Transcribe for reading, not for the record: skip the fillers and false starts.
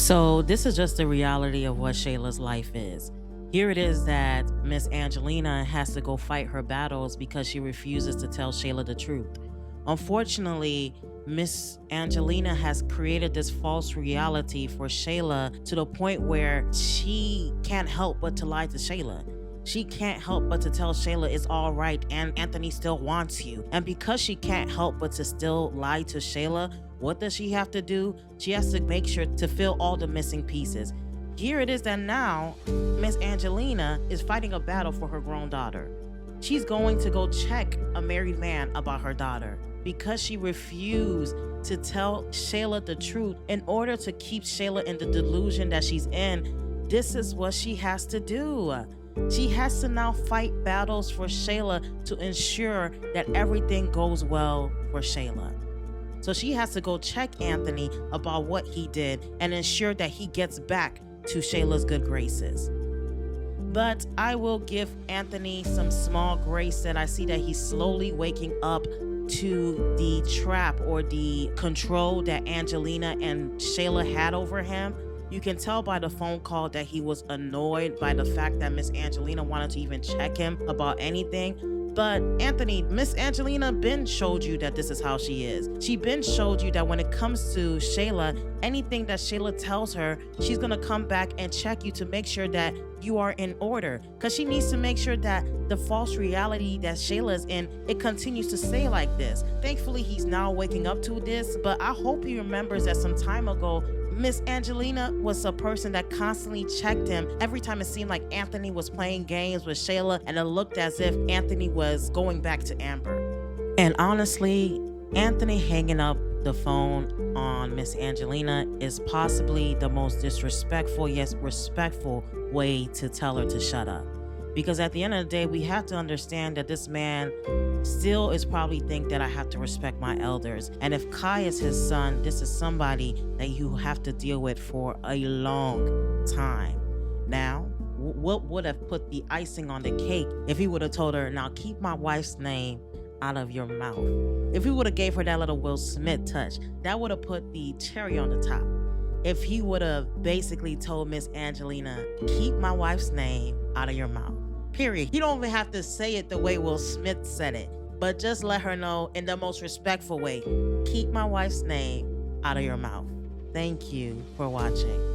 So this is just the reality of what Shayla's life is. Here it is that Miss Angelina has to go fight her battles because she refuses to tell Shayla the truth. Unfortunately, Miss Angelina has created this false reality for Shayla to the point where she can't help but to lie to Shayla. She can't help but to tell Shayla it's all right and Anthony still wants you. And because she can't help but to still lie to Shayla, what does she have to do? She has to make sure to fill all the missing pieces. Here it is that now Miss Angelina is fighting a battle for her grown daughter. She's going to go check a married man about her daughter because she refused to tell Shayla the truth in order to keep Shayla in the delusion that she's in. This is what she has to do. She has to now fight battles for Shayla to ensure that everything goes well for Shayla. So she has to go check Anthony about what he did and ensure that he gets back to Shayla's good graces. But I will give Anthony some small grace that I see that he's slowly waking up to the trap or the control that Angelina and Shayla had over him. You can tell by the phone call that he was annoyed by the fact that Miss Angelina wanted to even check him about anything. But Anthony, Miss Angelina been showed you that this is how she is. She been showed you that when it comes to Shayla, anything that Shayla tells her, she's gonna come back and check you to make sure that you are in order. Cause she needs to make sure that the false reality that Shayla is in, it continues to stay like this. Thankfully, he's now waking up to this, but I hope he remembers that some time ago, Miss Angelina was a person that constantly checked him every time it seemed like Anthony was playing games with Shayla and it looked as if Anthony was going back to Amber. And honestly, Anthony hanging up the phone on Miss Angelina is possibly the most disrespectful yet respectful way to tell her to shut up. Because at the end of the day, we have to understand that this man still is probably think that I have to respect my elders. And if Kai is his son, this is somebody that you have to deal with for a long time. Now, what would have put the icing on the cake if he would have told her, now keep my wife's name out of your mouth? If he would have gave her that little Will Smith touch, that would have put the cherry on the top. If he would have basically told Miss Angelina, keep my wife's name out of your mouth. Period. You don't even have to say it the way Will Smith said it, but just let her know in the most respectful way, keep my wife's name out of your mouth. Thank you for watching.